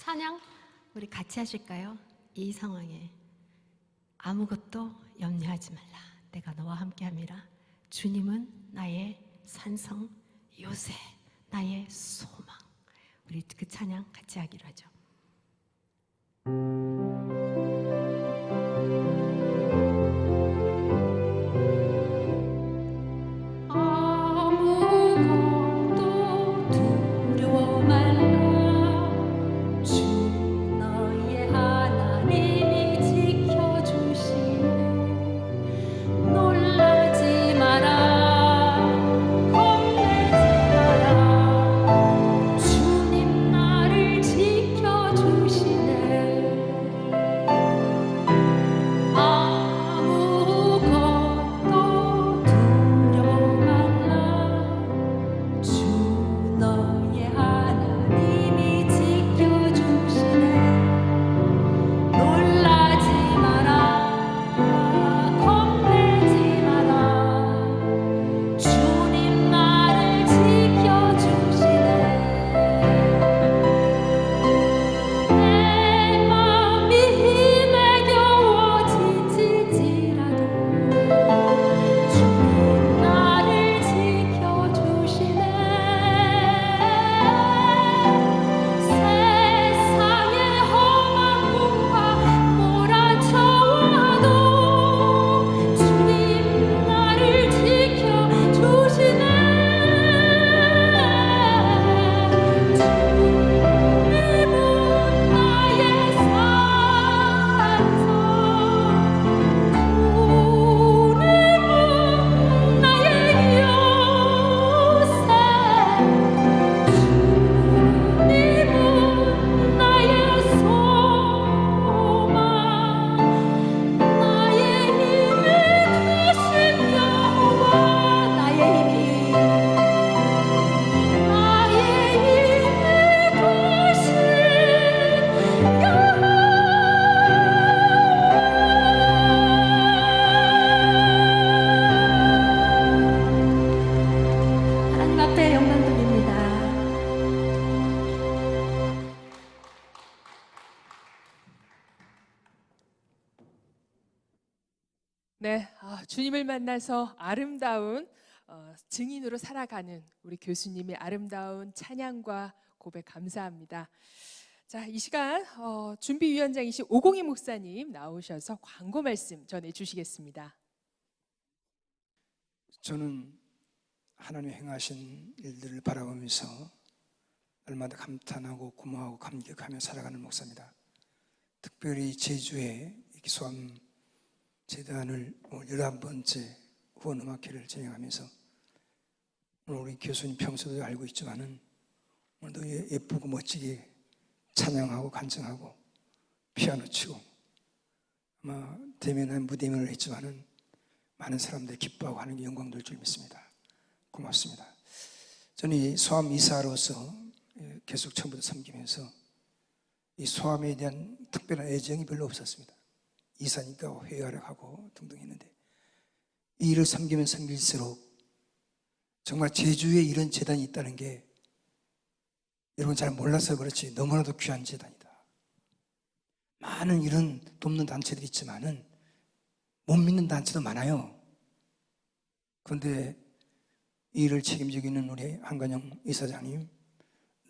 찬양 우리 같이 하실까요? 이 상황에 아무것도 염려하지 말라. 내가 너와 함께함이라. 주님은 나의 산성 요새, 나의 소망. 우리 그 찬양 같이 하기로 하죠. 아무것도 두려워 말라. 주 너의 하나님이 지켜주시네. 놀라지 마라. 겁내지 마라. 주님 나를 지켜주시네. 아무것도 두려워 말라. 주 너의 하나님이 지켜주시네. 놀라지 마라. 겁내지 마라. 주님 나를 지켜주시네. 내 맘이 힘에 겨워 지칠지라도 주님 나를 지켜주시네. 세상의 험한 꿈과 몰아쳐와도 주님 나를 지켜주시네. 주님은 나의 산성, 주님은 나의 요새, 주님은 나의 소망, 나의 힘이 되신 여호와. 나의 힘이 되신 하나님 앞에 영광 돌립니다. 네, 주님을 만나서 아름다운 증인으로 살아가는 우리 교수님의 아름다운 찬양과 고백 감사합니다. 자, 이 시간 준비위원장이신 오공희 목사님 나오셔서 광고 말씀 전해주시겠습니다. 저는 하나님 행하신 일들을 바라보면서 날마다 감탄하고 고마워하고 감격하며 살아가는 목사입니다. 특별히 제주에 소암 재단을 11번째 후원음악회를 진행하면서 오늘 우리 교수님 평소도 알고 있지만은 오늘도 예쁘고 멋지게 찬양하고 간증하고 피아노 치고 아마 대면한 무대면을 했지만은 많은 사람들이 기뻐하고 하는 게 영광될 줄 믿습니다. 고맙습니다. 저는 이 소암 이사로서 계속 처음부터 섬기면서 이 소암에 대한 특별한 애정이 별로 없었습니다. 이사니까 회화를 등등 했는데 이 일을 섬기면 섬길수록 정말 제주에 이런 재단이 있다는 게 여러분 잘 몰라서 그렇지 너무나도 귀한 재단이다. 많은 이런 돕는 단체들이 있지만은 못 믿는 단체도 많아요. 그런데 이 일을 책임지고 있는 우리 한관영 이사장님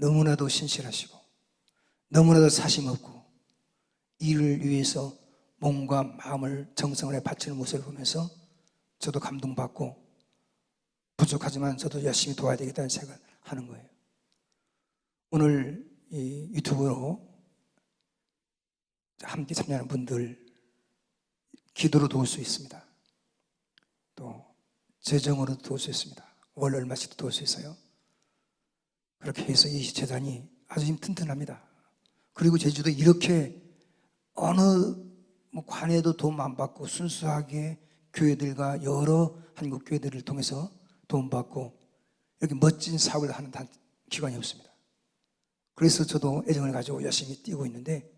너무나도 신실하시고 너무나도 사심 없고 이 일을 위해서 몸과 마음을 정성을 바치는 모습을 보면서 저도 감동받고 부족하지만 저도 열심히 도와야 되겠다는 생각을 하는 거예요. 오늘 이 유튜브로 함께 참여하는 분들 기도로 도울 수 있습니다. 또 재정으로 도울 수 있습니다. 월 얼마씩도 도울 수 있어요. 그렇게 해서 이 재단이 아주 튼튼합니다. 그리고 제주도 이렇게 어느 관에도 도움 안 받고 순수하게 교회들과 여러 한국 교회들을 통해서 도움받고 이렇게 멋진 사업을 하는 기관이 없습니다. 그래서 저도 애정을 가지고 열심히 뛰고 있는데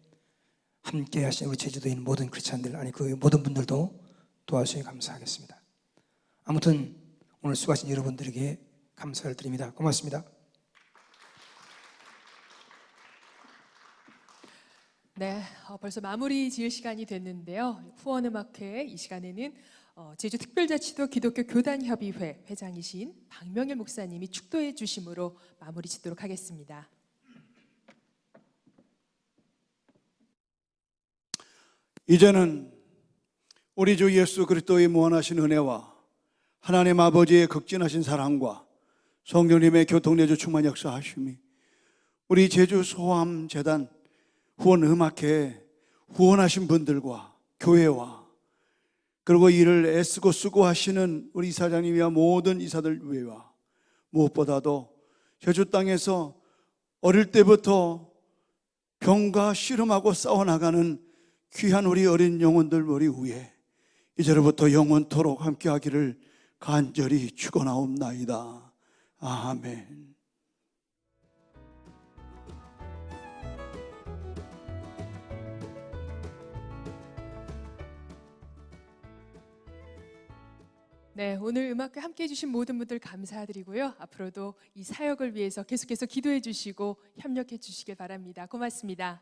함께 하신 우리 제주도에 있는 모든 크리스찬들 아니 그 모든 분들도 도와주시니 감사하겠습니다. 아무튼 오늘 수고하신 여러분들에게 감사를 드립니다. 고맙습니다. 네, 벌써 마무리 지을 시간이 됐는데요. 후원음악회 이 시간에는 제주특별자치도 기독교 교단협의회 회장이신 박명일 목사님이 축도해 주심으로 마무리 짓도록 하겠습니다. 이제는 우리 주 예수 그리스도의 무한하신 은혜와 하나님 아버지의 극진하신 사랑과 성령님의 교통내주 충만 역사하심이 우리 제주 소암재단 후원음악회에 후원하신 분들과 교회와 그리고 이를 애쓰고 수고하시는 우리 이사장님이와 모든 이사들 외와 무엇보다도 제주 땅에서 어릴 때부터 병과 씨름하고 싸워나가는 귀한 우리 어린 영혼들 머리 위에 이제로부터 영원토록 함께하기를 간절히 축원하옵나이다. 아멘. 네, 오늘 음악회 함께해 주신 모든 분들 감사드리고요. 앞으로도 이 사역을 위해서 계속해서 기도해 주시고 협력해 주시길 바랍니다. 고맙습니다.